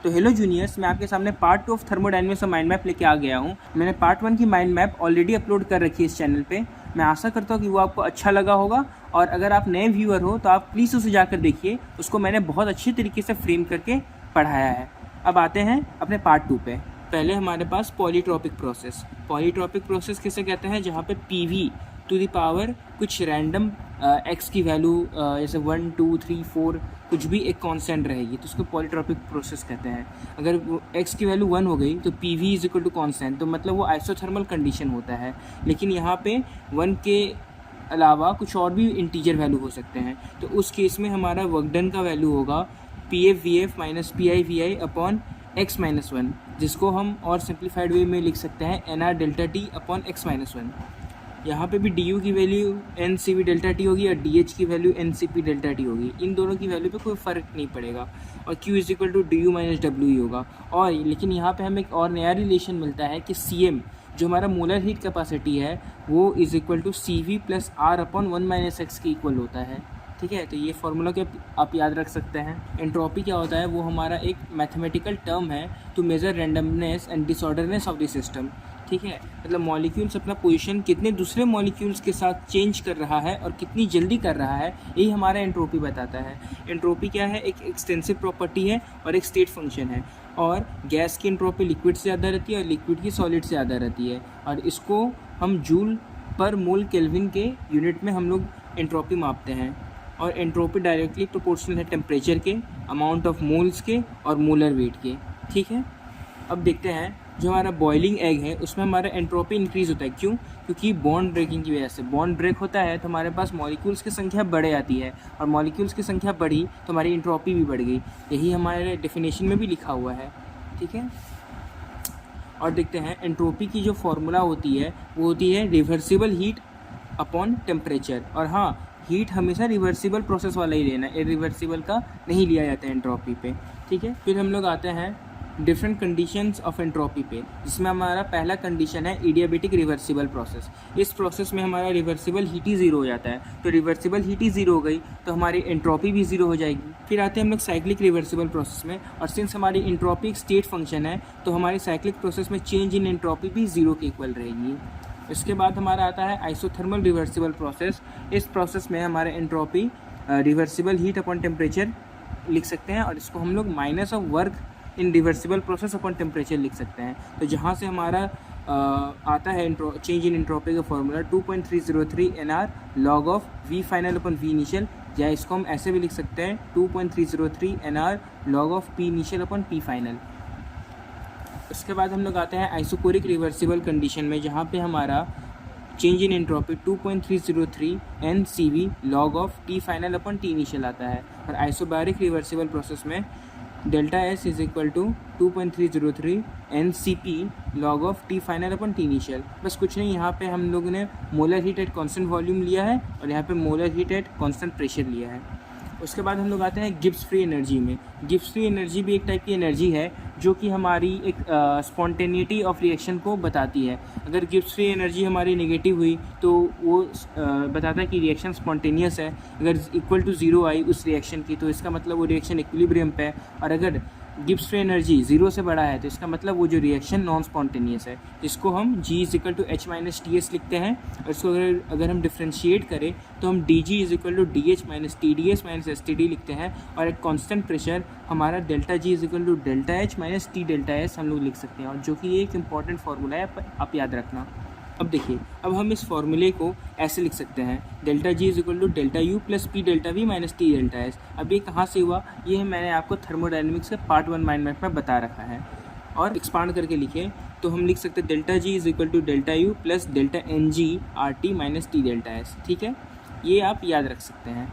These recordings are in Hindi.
तो हेलो जूनियर्स, मैं आपके सामने पार्ट 2 ऑफ थर्मोडायनेमिक्स का माइंड मैप लेके आ गया हूँ। मैंने पार्ट 1 की माइंड मैप ऑलरेडी अपलोड कर रखी है इस चैनल पे। मैं आशा करता हूँ कि वो आपको अच्छा लगा होगा, और अगर आप नए व्यूअर हो तो आप प्लीज़ उसे जाकर देखिए। उसको मैंने बहुत अच्छे तरीके से फ्रेम करके पढ़ाया है। अब आते हैं अपने पार्ट 2 पे। पहले हमारे पास पॉलीट्रॉपिक प्रोसेस। पॉलीट्रॉपिक प्रोसेस किसे कहते हैं? जहाँ पे PV टू द पावर कुछ रैंडम x की वैल्यू जैसे 1 2 3 4 कुछ भी एक कांस्टेंट रहेगी, तो उसको पॉलीट्रॉपिक प्रोसेस कहते हैं। अगर x की वैल्यू 1 हो गई तो PV is equal to constant, तो मतलब वो आइसोथर्मल कंडीशन होता है। लेकिन यहाँ पे 1 के अलावा कुछ और भी इंटीजर वैल्यू हो सकते हैं। तो उस केस में हमारा वर्क डन का वैल्यू होगा PF/VF minus PI/VI upon x minus 1, जिसको हम और सिंप्लीफाइड वे में लिख सकते हैं NR∆T अपॉन x माइनस 1। यहाँ पे भी du की वैल्यू NCV∆T होगी और dh की वैल्यू NCP∆T होगी। इन दोनों की वैल्यू पे कोई फ़र्क नहीं पड़ेगा, और Q is equal to du minus W ही होगा। और लेकिन यहाँ पे हमें एक और नया रिलेशन मिलता है कि Cm जो हमारा मोलर हीट कैपेसिटी है वो is equal to CV plus R upon 1 minus x के इक्वल होता है। ठीक है, तो ये फार्मूला के आप याद रख सकते हैं। एंट्रोपी क्या होता है? वो हमारा एक मैथमेटिकल टर्म है to measure randomness and disorderness of the system. ठीक है, मतलब मॉलिक्यूल्स अपना पोजीशन कितने दूसरे मॉलिक्यूल्स के साथ चेंज कर रहा है और कितनी जल्दी कर रहा है, यही हमारा एंट्रोपी बताता है। एंट्रोपी क्या है? एक एक्सटेंसिव प्रॉपर्टी है और एक स्टेट फंक्शन है। और गैस की एंट्रोपी लिक्विड से ज़्यादा रहती है और लिक्विड की सॉलिड से ज़्यादा रहती है, और इसको हम जूल पर मोल केल्विन के यूनिट में हम लोग एंट्रोपी मापते हैं। और एंट्रोपी डायरेक्टली प्रोपोर्शनल है टेम्परेचर के, अमाउंट ऑफ मोल्स के और मोलर वेट के। ठीक है, अब देखते हैं जो हमारा बॉइलिंग एग है उसमें हमारा एंट्रोपी इंक्रीज़ होता है। क्यों? क्योंकि बॉन्ड ब्रेकिंग की वजह से। बॉन्ड ब्रेक होता है तो हमारे पास मॉलिक्यूल्स की संख्या बढ़ जाती है, और मॉलिक्यूल्स की संख्या बढ़ी तो हमारी एंट्रोपी भी बढ़ गई। यही हमारे डेफिनेशन में भी लिखा हुआ है। ठीक है, और देखते हैं एंट्रोपी की जो फॉर्मूला होती है वो होती है रिवर्सिबल हीट अपॉन टेम्परेचर। और हाँ, हीट हमेशा रिवर्सिबल प्रोसेस वाला ही लेना है, इरिवर्सिबल का नहीं लिया जाता है एंट्रोपी पे। ठीक है, फिर हम लोग आते हैं डिफरेंट कंडीशंस ऑफ एंट्रोपी पे, जिसमें हमारा पहला कंडीशन है एडियाबेटिक रिवर्सिबल प्रोसेस। इस प्रोसेस में हमारा रिवर्सिबल हीट ही ज़ीरो हो जाता है, तो रिवर्सिबल हीट ही ज़ीरो हो गई तो हमारी एंट्रोपी भी ज़ीरो हो जाएगी। फिर आते हैं हम लोग साइक्लिक रिवर्सिबल प्रोसेस में, और सिंस हमारी एंट्रोपी एक स्टेट फंक्शन है तो हमारी साइक्लिक प्रोसेस में चेंज इन एंट्रोपी भी ज़ीरो के इक्वल रहेगी। इसके बाद हमारा आता है आइसोथर्मल रिवर्सिबल प्रोसेस। इस प्रोसेस में हमारे entropy reversible heat upon temperature लिख सकते हैं, और इसको हम लोग minus of work in reversible process upon temperature लिख सकते हैं। तो जहाँ से हमारा आता है चेंज इन एंट्रोपी का formula 2.303 NR log of V final upon V initial, या इसको हम ऐसे भी लिख सकते हैं 2.303 NR log of P initial upon P final. उसके बाद हम लोग आते हैं आइसोकोरिक रिवर्सिबल कंडीशन में, जहाँ पे हमारा change in entropy 2.303 NCV log of T final upon T initial आता है। और आइसोबैरिक रिवर्सिबल प्रोसेस में delta S is equal to 2.303 NCP log of T final upon T initial. बस कुछ नहीं, यहाँ पे हम लोगों ने molar heat at constant volume लिया है और यहाँ पे molar heat at constant pressure लिया है। उसके बाद हम लोग आते हैं गिब्स फ्री एनर्जी में। गिब्स फ्री एनर्जी भी एक टाइप की एनर्जी है जो कि हमारी एक स्पॉन्टेनिटी ऑफ रिएक्शन को बताती है। अगर गिब्स फ्री एनर्जी हमारी नेगेटिव हुई तो वो बताता है कि रिएक्शन स्पॉन्टेनियस है। अगर इक्वल टू ज़ीरो आई उस रिएक्शन की तो इसका मतलब वो रिएक्शन इक्विलिब्रियम पे है, और अगर गिब्स फ्री एनर्जी ज़ीरो से बड़ा है तो इसका मतलब वो जो रिएक्शन नॉन स्पॉन्टेनियस है, जिसको हम G is equal to H minus TS लिखते हैं। और इसको अगर हम डिफ्रेंशिएट करें तो हम DG is equal to DH minus TDS minus STD लिखते हैं। और एक कांस्टेंट प्रेशर हमारा delta G is equal to delta H minus T delta S हम लोग लिख सकते हैं, और जो कि एक इंपॉर्टेंट फार्मूला है, आप याद रखना। अब देखिए, अब हम इस फॉर्मूले को ऐसे लिख सकते हैं delta G is equal to delta U plus P delta V minus T delta S। अब ये कहाँ से हुआ? ये मैंने आपको थर्मोडायनेमिक्स के पार्ट 1 माइंड मैप में बता रखा है। और एक्सपांड करके लिखे तो हम लिख सकते हैं delta G is equal to delta U plus delta NG RT minus T delta S। ठीक है, ये आप याद रख सकते हैं।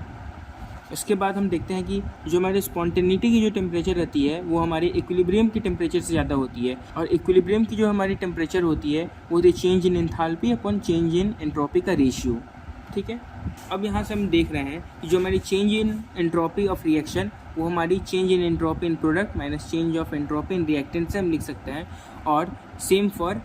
उसके बाद हम देखते हैं कि जो हमारी स्पॉन्टेनिटी की जो टेम्परेचर रहती है वो हमारी इक्विलिब्रियम की टेम्परेचर से ज़्यादा होती है, और इक्विलिब्रियम की जो हमारी टेम्परेचर होती है वो होती है change in enthalpy upon change in entropy का रेशियो। ठीक है, अब यहाँ से हम देख रहे हैं कि जो हमारी change in entropy of reaction वो हमारी change in entropy in product minus change of entropy in reactant से हम लिख सकते हैं। और same for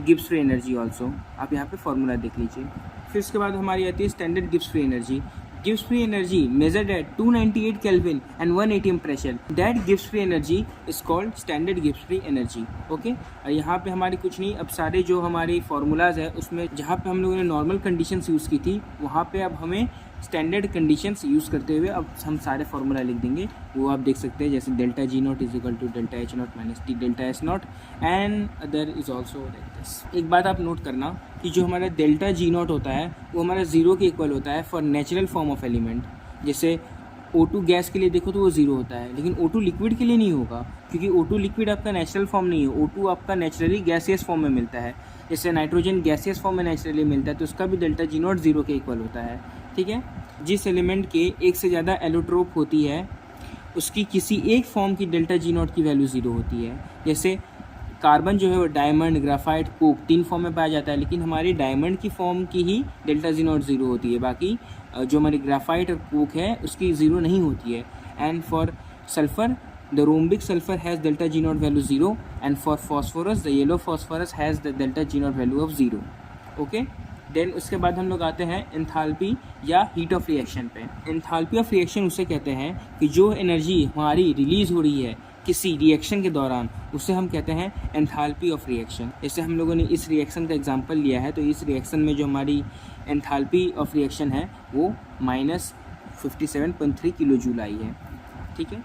Gibbs free energy also, आप यहाँ पे फॉर्मूला देख लीजिए। फिर उसके बाद हमारी आती है standard Gibbs free energy. gives free energy measured at 298 Kelvin and 1 atm pressure. That gives free energy is called standard gives free energy. Okay, और यहाँ पे हमारी कुछ नहीं, अब सारे जो हमारे फार्मूलाज है उसमें जहाँ पे हम लोगों ने नॉर्मल कंडीशंस यूज़ की थी वहाँ पे अब हमें स्टैंडर्ड कंडीशंस यूज़ करते हुए अब हम सारे फार्मूला लिख देंगे। वो आप देख सकते हैं, जैसे delta G naught is equal to delta H naught minus T delta S naught and other is also like this. एक बात आप नोट करना कि जो हमारा डेल्टा जी नॉट होता है वो हमारा ज़ीरो के इक्वल होता है for natural form of element. जैसे O2 गैस के लिए देखो तो वो ज़ीरो होता है, लेकिन O2 लिक्विड के लिए नहीं होगा, क्योंकि O2 लिक्विड आपका नेचुरल फॉर्म नहीं है, O2 आपका नेचुरली गैसियस फॉर्म में मिलता है। जैसे नाइट्रोजन गैसियस फॉर्म में नेचुरली मिलता है तो उसका भी डेल्टा जी नॉट ज़ीरो के इक्वल होता है। ठीक है, जिस एलिमेंट के एक से ज़्यादा एलोट्रोप होती है उसकी किसी एक फॉर्म की डेल्टा जी नॉट की वैल्यू ज़ीरो होती है। जैसे कार्बन जो है वो डायमंड, ग्राफाइट, कोक 3 फॉर्म में पाया जाता है, लेकिन हमारी डायमंड की फॉर्म की ही डेल्टा जी नॉट ज़ीरो होती है, बाकी जो हमारी ग्राफाइट और कोक है उसकी ज़ीरो नहीं होती है। And for sulphur the rhombic sulphur has delta G naught value zero and for phosphorus the yellow phosphorus has the delta G naught value of zero. Okay, then उसके बाद हम लोग आते हैं एंथैल्पी या हीट ऑफ रिएक्शन पे। एंथैल्पी ऑफ रिएक्शन उसे कहते हैं कि जो एनर्जी हमारी रिलीज़ हो रही है किसी रिएक्शन के दौरान उसे हम कहते हैं एंथैल्पी ऑफ रिएक्शन। जैसे हम लोगों ने इस रिएक्शन का एग्जांपल लिया है, तो इस रिएक्शन में जो हमारी एंथैल्पी ऑफ रिएक्शन है वो -57.3 किलो जूल आई है। ठीक है,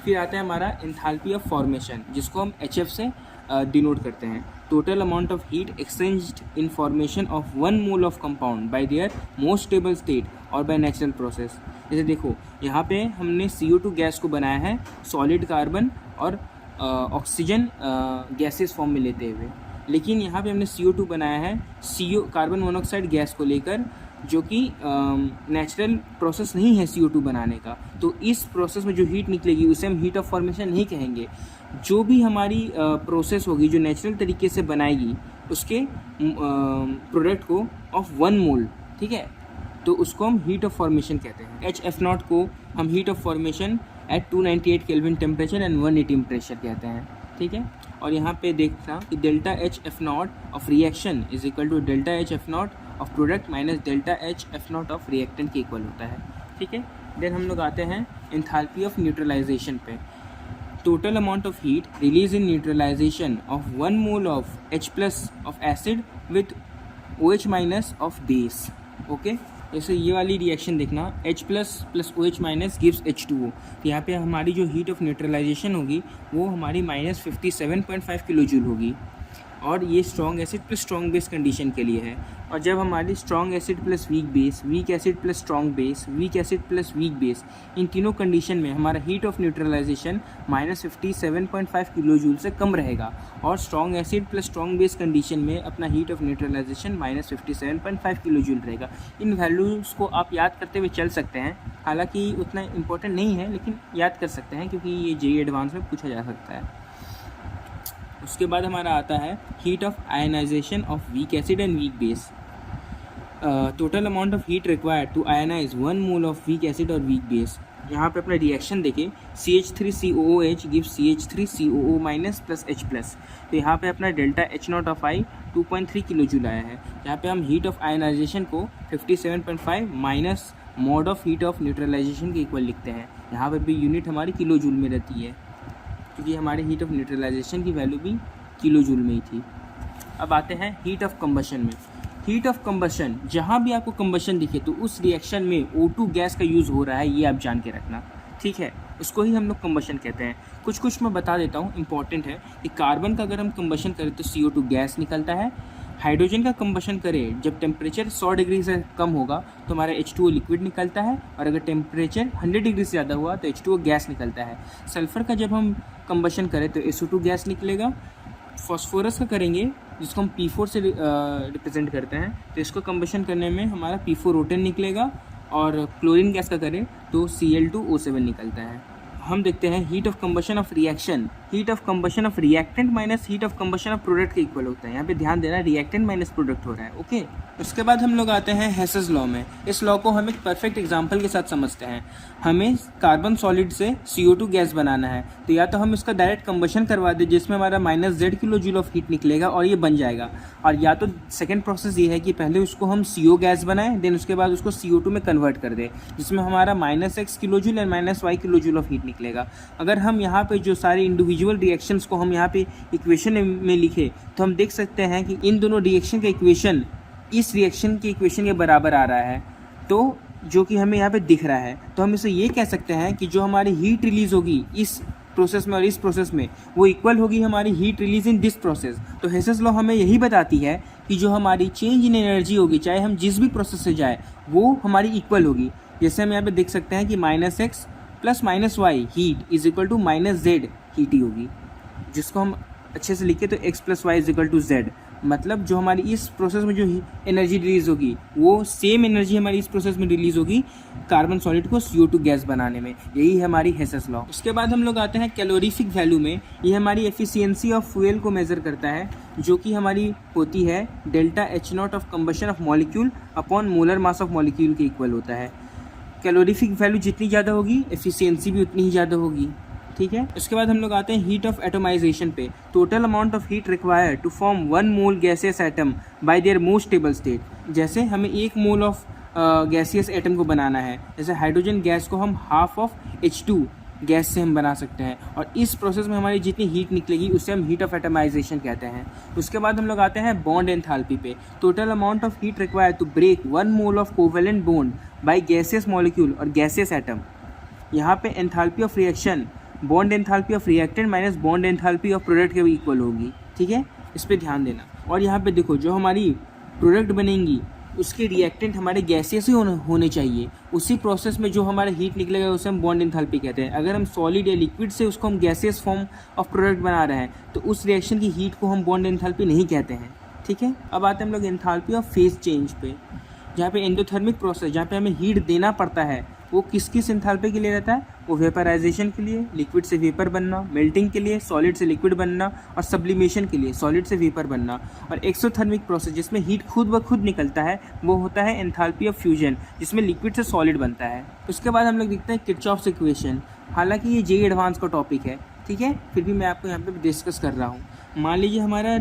फिर आता है हमारा एंथैल्पी ऑफ फॉर्मेशन, जिसको हम HF से डिनोट करते हैं। Total amount of heat exchanged in formation of 1 mole of compound bye their most stable state और बाय नेचुरल प्रोसेस। जैसे देखो यहाँ पे हमने CO2 गैस को बनाया है सॉलिड कार्बन और ऑक्सीजन गैसेस फॉर्म में लेते हुए, लेकिन यहाँ पे हमने CO2 बनाया है कार्बन मोनोऑक्साइड गैस को लेकर, जो कि नेचुरल प्रोसेस नहीं है CO2 बनाने का। तो इस प्रोसेस में जो हीट निकलेगी उसे हम हीट ऑफ फॉर्मेशन नहीं कहेंगे। जो भी हमारी प्रोसेस होगी जो नेचुरल तरीके से बनाएगी उसके प्रोडक्ट को ऑफ 1 मोल, ठीक है, तो उसको हम हीट ऑफ फॉर्मेशन कहते हैं। HF0 को हम heat of formation at 298 kelvin temperature and 1 atm pressure कहते हैं। ठीक है, और यहाँ पे देखना कि delta HF0 of reaction is equal to delta HF0 of product minus delta HF0 of reactant के इक्वल होता है। ठीक है, देन हम लोग आते हैं एंथैल्पी ऑफ न्यूट्रलाइजेशन पे। Total amount of heat release in neutralisation of 1 mole of H+ of acid with OH- of base. Okay, जैसे ये वाली रिएक्शन देखना, H+ + OH- गिव्स H2O। तो यहाँ पे हमारी जो हीट ऑफ न्यूट्रलाइजेशन होगी वो हमारी -57.5 किलो जूल होगी, और ये strong acid plus strong base condition के लिए है। और जब हमारी strong acid plus weak base, weak acid plus strong base, weak acid plus weak base, इन तीनों कंडीशन में हमारा heat of neutralization -57.5 kilo joule से कम रहेगा, और strong acid plus strong base condition में अपना heat of neutralization -57.5 kilo joule रहेगा। इन वैल्यूज़ को आप याद करते हुए चल सकते हैं, हालांकि उतना इंपॉर्टेंट नहीं है, लेकिन याद कर सकते हैं क्योंकि ये JEE एडवांस में पूछा जा सकता है। उसके बाद हमारा आता है heat of ionisation of weak acid and weak base. Total amount of heat required to ionise 1 mole of weak acid और वीक बेस। यहाँ पे अपना रिएक्शन देखें, CH3COOH gives CH3COO- plus H+। तो यहाँ पे अपना delta H0 of I 2.3 kilo joule आया है। यहाँ पे हम हीट ऑफ आयनाइजेशन को 57.5 minus mod of heat of neutralisation के इक्वल लिखते हैं। यहाँ पर भी यूनिट हमारी किलो जूल में रहती है, क्योंकि हमारे हीट ऑफ न्यूट्रलाइजेशन की वैल्यू भी किलो जूल में ही थी। अब आते हैं हीट ऑफ कंबशन में। हीट ऑफ कंबशन, जहाँ भी आपको कंबशन दिखे तो उस रिएक्शन में O2 गैस का यूज़ हो रहा है, ये आप जान के रखना। ठीक है, उसको ही हम लोग कंबशन कहते हैं। कुछ मैं बता देता हूँ, इंपॉर्टेंट है कि कार्बन का अगर हम कंबशन करें तो CO2 गैस निकलता है। हाइड्रोजन का कंबशन करें जब टेम्परेचर 100 डिग्री से कम होगा तो हमारा H2O लिक्विड निकलता है, और अगर टेम्परेचर 100 डिग्री से ज़्यादा हुआ तो H2O गैस निकलता है। सल्फ़र का जब हम कंबशन करें तो SO2 गैस निकलेगा। फॉस्फोरस का करेंगे जिसको हम P4 से रिप्रेजेंट करते हैं, तो इसको कंबशन करने में हमारा P4O10 निकलेगा, और क्लोरीन गैस का करें तो Cl2O7 निकलता है। हम देखते हैं heat of combustion of reaction heat of combustion of reactant minus heat of combustion of product के इक्वल होता है। यहाँ पे ध्यान देना, रिएक्टेंट माइनस प्रोडक्ट हो रहा है। ओके, उसके बाद हम लोग आते हैं हेसेस लॉ में। इस लॉ को हम एक परफेक्ट एग्जांपल के साथ समझते हैं। हमें कार्बन सॉलिड से CO2 गैस बनाना है, तो या तो हम इसका डायरेक्ट कंबशन करवा दें जिसमें हमारा -z kilo joule of heat निकलेगा और ये बन जाएगा, और या तो सेकेंड प्रोसेस ये है कि पहले उसको हम CO गैस बनाएं, देन उसके बाद उसको CO2 में कन्वर्ट कर दें जिसमें हमारा -x kilo joule and -y kilo joule of heat निकलेगा। अगर हम यहाँ पे जो सारे इंडिविजुअल रिएक्शंस को हम यहाँ पे इक्वेशन में लिखे तो हम देख सकते हैं कि इन दोनों रिएक्शन का इक्वेशन इस रिएक्शन के इक्वेशन के बराबर आ रहा है, तो जो कि हमें यहाँ पे दिख रहा है। तो हम इसे ये कह सकते हैं कि जो हमारी हीट रिलीज होगी इस प्रोसेस में और इस प्रोसेस में वो इक्वल होगी हमारी heat release in this process. तो हेसेस लॉ हमें यही बताती है कि जो हमारी चेंज इन एनर्जी होगी, चाहे हम जिस भी प्रोसेस से जाए, वो हमारी इक्वल होगी। जैसे हम यहाँ पे देख सकते हैं कि -x plus -y heat is equal to -z heat ही होगी, जिसको हम अच्छे से लिखे तो x plus y is equal to z। मतलब जो हमारी इस प्रोसेस में जो एनर्जी रिलीज होगी वो सेम एनर्जी हमारी इस प्रोसेस में रिलीज होगी कार्बन सॉलिड को CO2 गैस बनाने में। यही है हमारी हेसेस लॉ। उसके बाद हम लोग आते हैं कैलोरीफिक वैल्यू में। ये हमारी एफिशिएंसी ऑफ फ्यूल को मेज़र करता है, जो कि हमारी होती है delta H0 of combustion of molecule upon molar mass of molecule के इक्वल होता है। कैलोरीफिक वैल्यू जितनी ज़्यादा होगी एफिशिएंसी भी उतनी ही ज़्यादा होगी। ठीक है, उसके बाद हम लोग आते हैं हीट ऑफ एटोमाइजेशन पे। Total amount of heat required to form 1 mole gaseous atom by their most stable state. जैसे हमें 1 मोल ऑफ गैसियस एटम को बनाना है, जैसे हाइड्रोजन गैस को हम हाफ ऑफ H2 गैस से हम बना सकते हैं, और इस प्रोसेस में हमारी जितनी हीट निकलेगी उसे हम हीट ऑफ एटमाइजेशन कहते हैं। उसके बाद हम लोग आते हैं बॉन्ड एंथैल्पी पे। Total amount of heat required to break 1 mole of covalent bond by gaseous molecule और गैसियस एटम। यहाँ पे enthalpy of reaction bond enthalpy of reactant minus bond enthalpy of product के भी इक्वल होगी। ठीक है, इस पर ध्यान देना। और यहाँ पे देखो, जो हमारी प्रोडक्ट बनेंगी उसके रिएक्टेंट हमारे गैसियस ही होने चाहिए। उसी प्रोसेस में जो हमारा हीट निकलेगा उसे हम बॉन्ड एंथैल्पी कहते हैं। अगर हम सॉलिड या लिक्विड से उसको हम गैसियस फॉर्म ऑफ प्रोडक्ट बना रहे हैं तो उस रिएक्शन की हीट को हम बॉन्ड एंथैल्पी नहीं कहते हैं। ठीक है, अब आते हैं हम लोग एंथैल्पी ऑफ फेज चेंज पे, जहाँ पे एंडोथर्मिक प्रोसेस, जहाँ पे हमें हीट देना पड़ता है, वो किस किस एंथैल्पी के लिए रहता है? वो वेपराइजेशन के लिए, लिक्विड से वेपर बनना, मेल्टिंग के लिए, सॉलिड से लिक्विड बनना, और सब्लिमेशन के लिए, सॉलिड से वेपर बनना। और एक्सोथर्मिक प्रोसेस जिसमें हीट खुद ब खुद निकलता है वो होता है एंथैल्पी ऑफ फ्यूजन, जिसमें लिक्विड से सॉलिड बनता है। उसके बाद हम लोग देखते हैं किरचॉफ्स इक्वेशन। हालांकि ये JEE एडवांस का टॉपिक है, ठीक है, फिर भी मैं आपको यहाँ पे डिस्कस कर रहा हूँ। मान लीजिए हमारा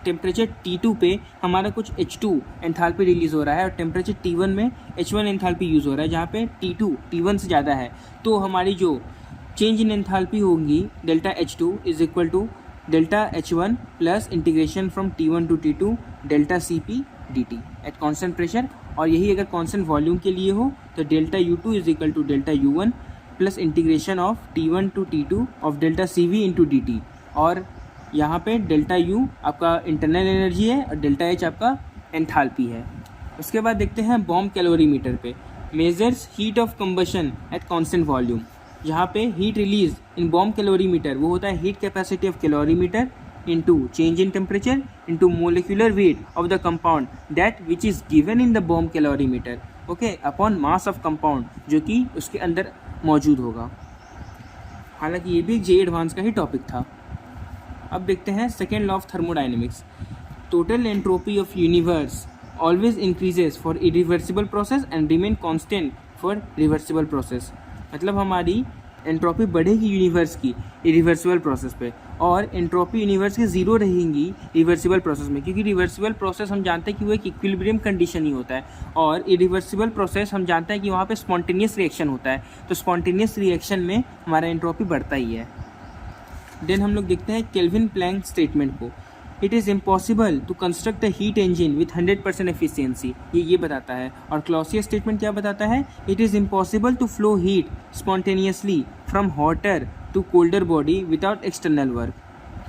टेम्परेचर T2 पे हमारा कुछ H2 एंथैल्पी रिलीज़ हो रहा है और टेम्परेचर T1 में H1 एंथैल्पी यूज़ हो रहा है, जहाँ पे T2 T1 से ज़्यादा है। तो हमारी जो चेंज इन एंथैल्पी होगी delta H2 is equal to delta H1 plus integration from T1 to T2 delta Cp dt at constant pressure. और यही अगर कॉन्स्टेंट वॉल्यूम के लिए हो तो delta U2 is equal to delta U1 plus integration of T1 to T2 of delta Cv into dt। और यहाँ पे डेल्टा U आपका इंटरनल एनर्जी है और डेल्टा H आपका एंथैल्पी है। उसके बाद देखते हैं बॉम्ब कैलोरीमीटर पे। Measures heat of combustion eight constant volume. यहाँ पे हीट रिलीज इन बॉम्ब कैलोरीमीटर वो होता है heat capacity of calorimeter into change in temperature into molecular weight of the compound that which is given in the bomb calorimeter, okay, upon mass of compound जो कि उसके अंदर मौजूद होगा। हालांकि ये भी JEE एडवांस का ही टॉपिक था। अब देखते हैं second law of thermodynamics. Total entropy of universe always increases for irreversible process and remain constant for reversible process. मतलब हमारी एंट्रोपी बढ़ेगी यूनिवर्स की इरिवर्सिबल प्रोसेस पे, और एंट्रोपी यूनिवर्स की ज़ीरो रहेंगी रिवर्सिबल प्रोसेस में, क्योंकि रिवर्सिबल प्रोसेस हम जानते हैं कि वो एक इक्विलिब्रियम कंडीशन ही होता है, और इरिवर्सिबल प्रोसेस हम जानते हैं कि वहाँ पे स्पॉन्टेनियस रिएक्शन होता है। तो स्पॉन्टेनियस रिएक्शन में हमारा एंट्रोपी बढ़ता ही है। देन हम लोग देखते हैं केल्विन प्लैंक स्टेटमेंट को। It is impossible to construct a heat engine with 100% efficiency, ये बताता है। और क्लॉसियस स्टेटमेंट क्या बताता है? It is impossible to flow heat spontaneously from hotter to colder body without external work.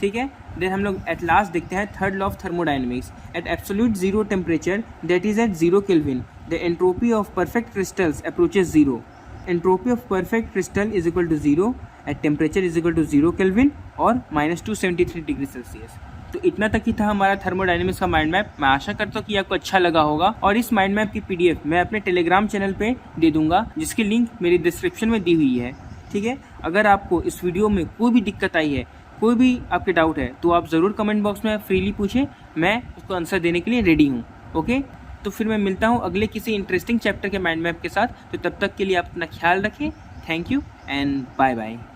ठीक है, देन हम लोग एट लास्ट देखते हैं third law of thermodynamics. At absolute zero temperature that is at 0 kelvin the entropy of perfect crystals approaches 0। Entropy of perfect crystal is equal to 0 at temperature is equal to 0 kelvin और -273 डिग्री सेल्सियस। तो इतना तक ही था हमारा थर्मोडायनेमिक्स का माइंड मैप। मैं आशा करता हूँ कि आपको अच्छा लगा होगा, और इस माइंड मैप की PDF मैं अपने टेलीग्राम चैनल पे दे दूंगा, जिसकी लिंक मेरी डिस्क्रिप्शन में दी हुई है। ठीक है, अगर आपको इस वीडियो में कोई भी दिक्कत आई है कोई भी आपके डाउट है तो आप ज़रूर कमेंट बॉक्स में फ्रीली पूछें, मैं उसको आंसर देने के लिए रेडी हूँ। ओके, तो फिर मैं मिलता हूँ अगले किसी इंटरेस्टिंग चैप्टर के माइंड मैप के साथ। तो तब तक के लिए आप अपना ख्याल रखें। Thank you and bye bye.